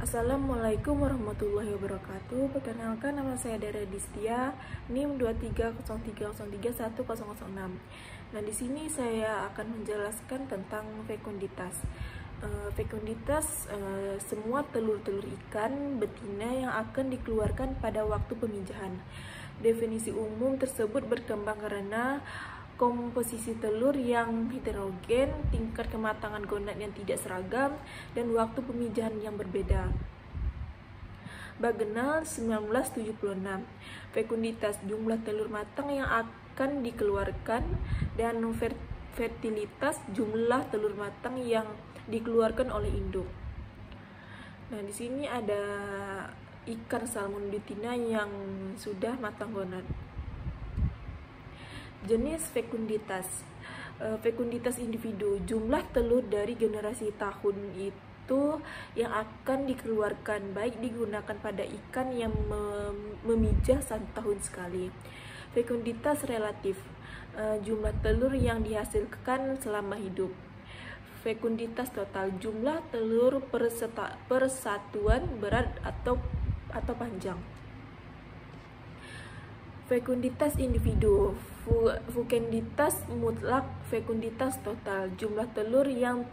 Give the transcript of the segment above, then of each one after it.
Assalamualaikum warahmatullahi wabarakatuh. Perkenalkan, nama saya Dara Distia, NIM 2303031006. Nah, di sini saya akan menjelaskan tentang fekunditas. Fekunditas semua telur-telur ikan betina yang akan dikeluarkan pada waktu pemijahan. Definisi umum tersebut berkembang karena komposisi telur yang heterogen, tingkat kematangan gonad yang tidak seragam, dan waktu pemijahan yang berbeda. Bagenal 1976. Fekunditas, jumlah telur matang yang akan dikeluarkan, dan fertilitas, jumlah telur matang yang dikeluarkan oleh induk. Nah, di sini ada ikan salmon betina yang sudah matang gonad. Jenis fekunditas. Fekunditas individu, jumlah telur dari generasi tahun itu yang akan dikeluarkan, baik digunakan pada ikan yang memijah 1 tahun sekali. Fekunditas relatif, jumlah telur yang dihasilkan selama hidup. Fekunditas total, jumlah telur persatuan berat atau panjang. Fekunditas individu, fekunditas mutlak, fekunditas total, jumlah telur yang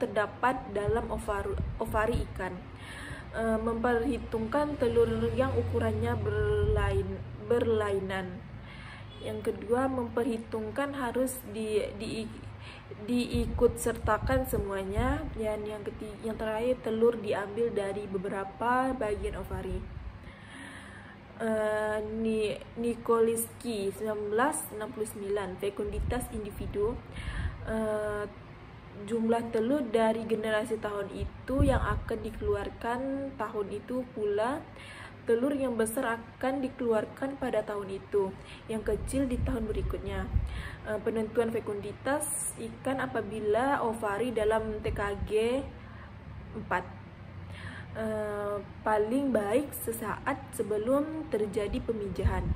terdapat dalam ovari ikan. Memperhitungkan telur yang ukurannya berlainan. Yang kedua, memperhitungkan harus diikut sertakan semuanya. Dan yang terakhir, telur diambil dari beberapa bagian ovari. Nikoliski 1969, fekunditas individu, jumlah telur dari generasi tahun itu yang akan dikeluarkan tahun itu pula. Telur yang besar akan dikeluarkan pada tahun itu, yang kecil di tahun berikutnya. Penentuan fekunditas ikan apabila ovari dalam TKG 4. Paling baik sesaat sebelum terjadi pemijahan.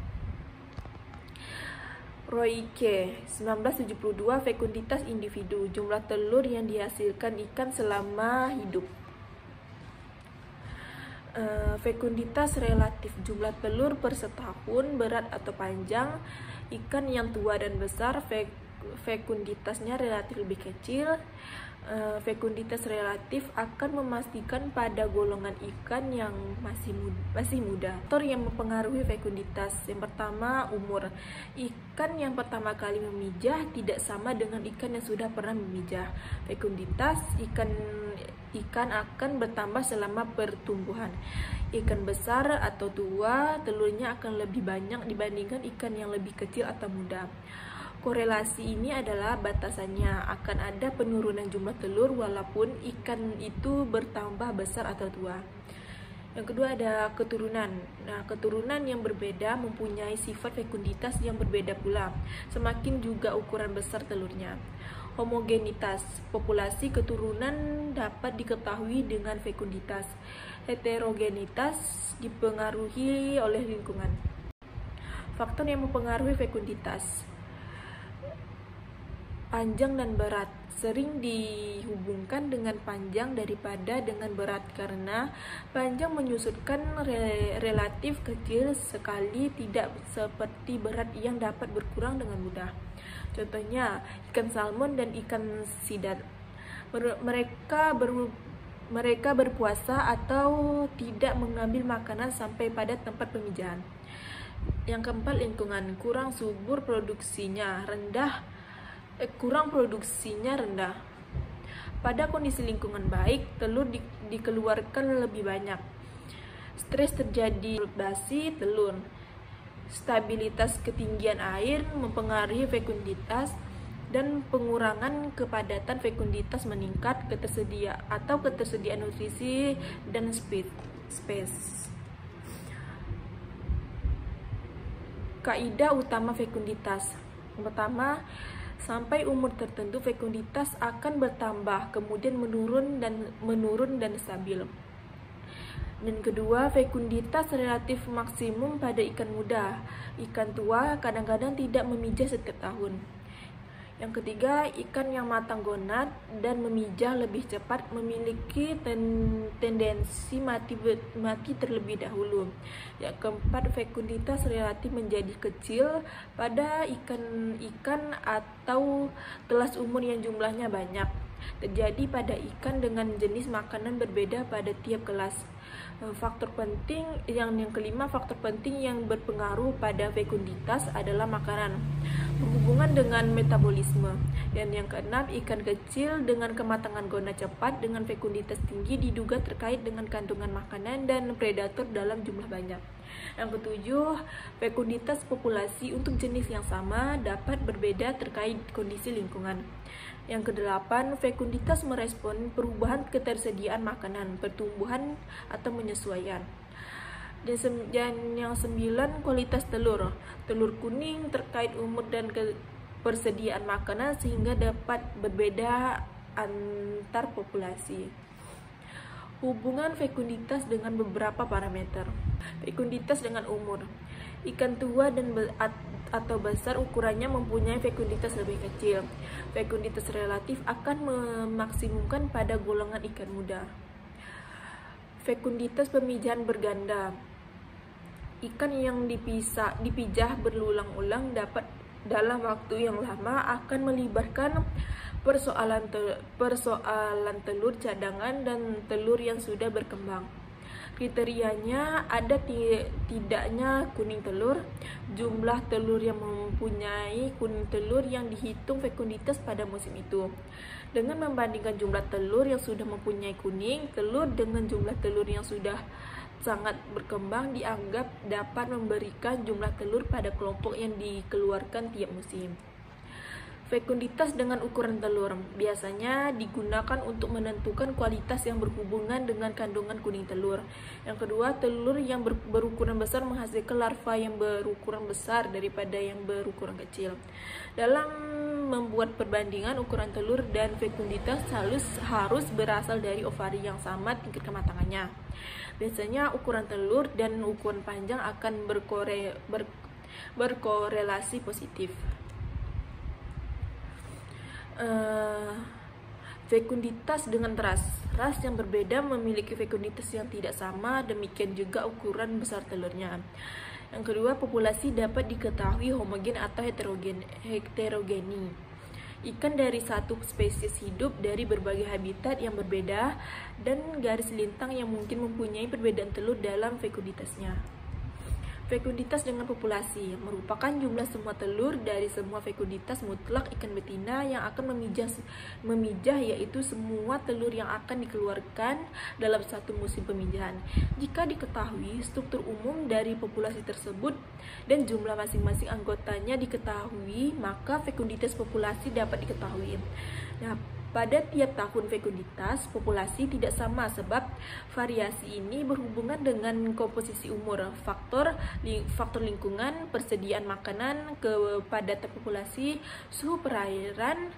Royke 1972, fekunditas individu, jumlah telur yang dihasilkan ikan selama hidup. Fekunditas relatif, jumlah telur per setahun, berat atau panjang. Ikan yang tua dan besar fekunditasnya relatif lebih kecil. Fekunditas relatif akan memastikan pada golongan ikan yang masih muda. Faktor yang mempengaruhi fekunditas. Yang pertama, umur. Ikan yang pertama kali memijah tidak sama dengan ikan yang sudah pernah memijah. Fekunditas ikan akan bertambah selama pertumbuhan. Ikan besar atau tua, telurnya akan lebih banyak dibandingkan ikan yang lebih kecil atau muda. Korelasi ini adalah batasannya, akan ada penurunan jumlah telur walaupun ikan itu bertambah besar atau tua. Yang kedua ada keturunan. Nah, keturunan yang berbeda mempunyai sifat fekunditas yang berbeda pula, semakin juga ukuran besar telurnya. Homogenitas, populasi keturunan dapat diketahui dengan fekunditas. Heterogenitas dipengaruhi oleh lingkungan. Faktor yang mempengaruhi fekunditas. Panjang dan berat sering dihubungkan dengan panjang daripada dengan berat karena panjang menyusutkan relatif kecil sekali, tidak seperti berat yang dapat berkurang dengan mudah. Contohnya ikan salmon dan ikan sidar. Mereka berpuasa atau tidak mengambil makanan sampai pada tempat pemijahan. Yang keempat, lingkungan. Kurang produksinya rendah. Pada kondisi lingkungan baik, telur dikeluarkan lebih banyak. Stres terjadi basi telur. Stabilitas ketinggian air mempengaruhi fekunditas, dan pengurangan kepadatan fekunditas meningkat ketersediaan nutrisi dan space. Kaidah utama fekunditas. Yang pertama, sampai umur tertentu fekunditas akan bertambah, kemudian menurun dan stabil. Dan kedua, fekunditas relatif maksimum pada ikan muda. Ikan tua kadang-kadang tidak memijah setiap tahun. Yang ketiga, ikan yang matang gonad dan memijah lebih cepat memiliki tendensi mati terlebih dahulu. Yang keempat, fekunditas relatif menjadi kecil pada ikan atau kelas umur yang jumlahnya banyak. Terjadi pada ikan dengan jenis makanan berbeda pada tiap kelas. Faktor penting yang kelima, faktor penting yang berpengaruh pada fekunditas adalah makanan berhubungan dengan metabolisme. Dan yang keenam, ikan kecil dengan kematangan gonad cepat dengan fekunditas tinggi diduga terkait dengan kandungan makanan dan predator dalam jumlah banyak. Yang ketujuh, fekunditas populasi untuk jenis yang sama dapat berbeda terkait kondisi lingkungan. Yang kedelapan, fekunditas merespon perubahan ketersediaan makanan, pertumbuhan, atau menyesuaikan. Dan yang sembilan, kualitas telur. Telur kuning terkait umur dan persediaan makanan sehingga dapat berbeda antar populasi. Hubungan fekunditas dengan beberapa parameter. Fekunditas dengan umur. Ikan tua atau besar ukurannya mempunyai fekunditas lebih kecil. Fekunditas relatif akan memaksimumkan pada golongan ikan muda. Fekunditas pemijahan berganda. Ikan yang dipijah berulang-ulang dapat dalam waktu yang lama akan melibatkan persoalan telur cadangan dan telur yang sudah berkembang. Kriterianya ada tidaknya kuning telur, jumlah telur yang mempunyai kuning telur yang dihitung fekunditas pada musim itu. Dengan membandingkan jumlah telur yang sudah mempunyai kuning telur dengan jumlah telur yang sudah sangat berkembang, dianggap dapat memberikan jumlah telur pada kelompok yang dikeluarkan tiap musim. Fekunditas dengan ukuran telur biasanya digunakan untuk menentukan kualitas yang berhubungan dengan kandungan kuning telur. Yang kedua, telur yang berukuran besar menghasilkan larva yang berukuran besar daripada yang berukuran kecil. Dalam membuat perbandingan, ukuran telur dan fekunditas harus berasal dari ovari yang sama tingkat kematangannya. Biasanya ukuran telur dan ukuran panjang akan berkorelasi positif. Fekunditas dengan ras yang berbeda memiliki fekunditas yang tidak sama, demikian juga ukuran besar telurnya. Yang kedua, populasi dapat diketahui homogen atau heterogeni. Ikan dari satu spesies hidup dari berbagai habitat yang berbeda dan garis lintang yang mungkin mempunyai perbedaan telur dalam fekunditasnya. Fekunditas dengan populasi merupakan jumlah semua telur dari semua fekunditas mutlak ikan betina yang akan memijah, yaitu semua telur yang akan dikeluarkan dalam satu musim pemijahan. Jika diketahui struktur umum dari populasi tersebut dan jumlah masing-masing anggotanya diketahui, maka fekunditas populasi dapat diketahui. Nah, pada tiap tahun fekunditas populasi tidak sama sebab variasi ini berhubungan dengan komposisi umur, faktor lingkungan, persediaan makanan, kepadatan populasi, suhu perairan,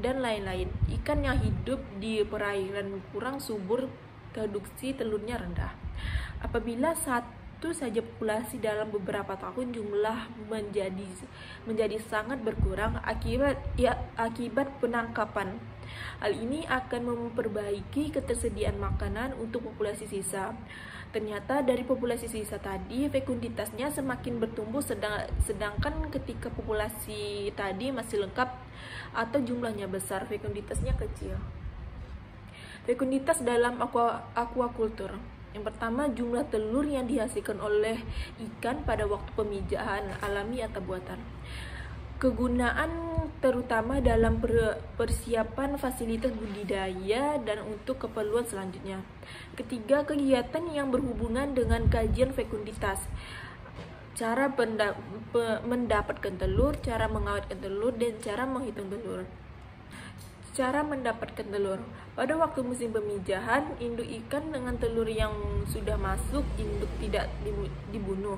dan lain-lain. Ikan yang hidup di perairan kurang subur, produksi telurnya rendah. Apabila satu saja populasi dalam beberapa tahun jumlah menjadi sangat berkurang akibat penangkapan. Hal ini akan memperbaiki ketersediaan makanan untuk populasi sisa. Ternyata dari populasi sisa tadi fekunditasnya semakin bertumbuh, sedangkan ketika populasi tadi masih lengkap atau jumlahnya besar, fekunditasnya kecil. Fekunditas dalam aquaculture. Yang pertama, jumlah telur yang dihasilkan oleh ikan pada waktu pemijahan alami atau buatan. Kegunaan terutama dalam persiapan fasilitas budidaya dan untuk keperluan selanjutnya. Ketiga, kegiatan yang berhubungan dengan kajian fekunditas. Cara mendapatkan telur, cara mengawetkan telur, dan cara menghitung telur. Cara mendapatkan telur. Pada waktu musim pemijahan, induk ikan dengan telur yang sudah masuk induk tidak dibunuh.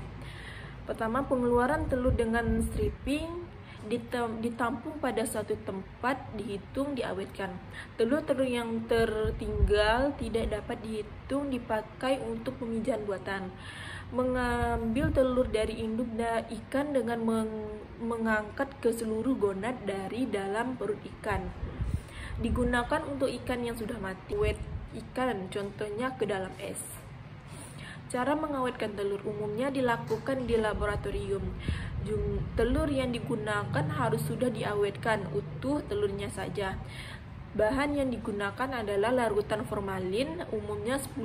Pertama, pengeluaran telur dengan stripping. ditampung pada suatu tempat, dihitung, diawetkan. Telur-telur yang tertinggal tidak dapat dihitung, dipakai untuk pemijahan buatan. Mengambil telur dari induk ikan dengan mengangkat ke seluruh gonad dari dalam perut ikan. Digunakan untuk ikan yang sudah mati. Wet ikan, contohnya ke dalam es. Cara mengawetkan telur umumnya dilakukan di laboratorium. Telur yang digunakan harus sudah diawetkan, utuh telurnya saja. Bahan yang digunakan adalah larutan formalin, umumnya 10%,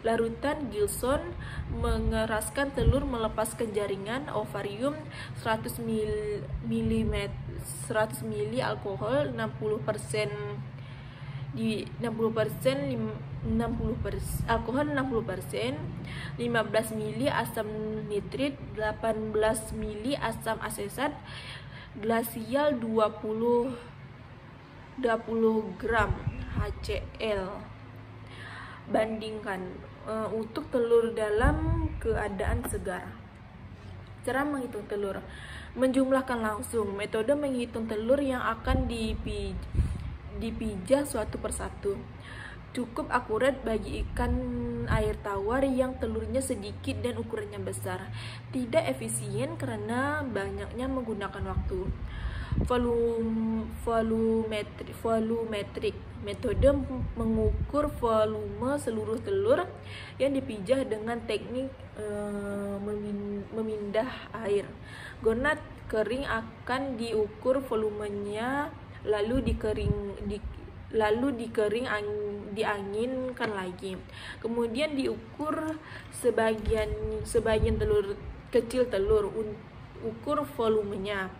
larutan Gilson, mengeraskan telur, melepaskan jaringan, ovarium, 100 ml alkohol, 60% alkohol 60%, 15 ml asam nitrit, 18 ml asam asesat, glasial 20 gram HCl. Bandingkan untuk telur dalam keadaan segar. Cara menghitung telur: menjumlahkan langsung. Metode menghitung telur yang akan dipijah suatu persatu. Cukup akurat bagi ikan air tawar yang telurnya sedikit dan ukurannya besar. Tidak efisien karena banyaknya menggunakan waktu. Volumetrik, metode mengukur volume seluruh telur yang dipijah dengan teknik memindah air. Gonad kering akan diukur volumenya, lalu dianginkan lagi. Kemudian diukur sebagian telur kecil ukur volumenya.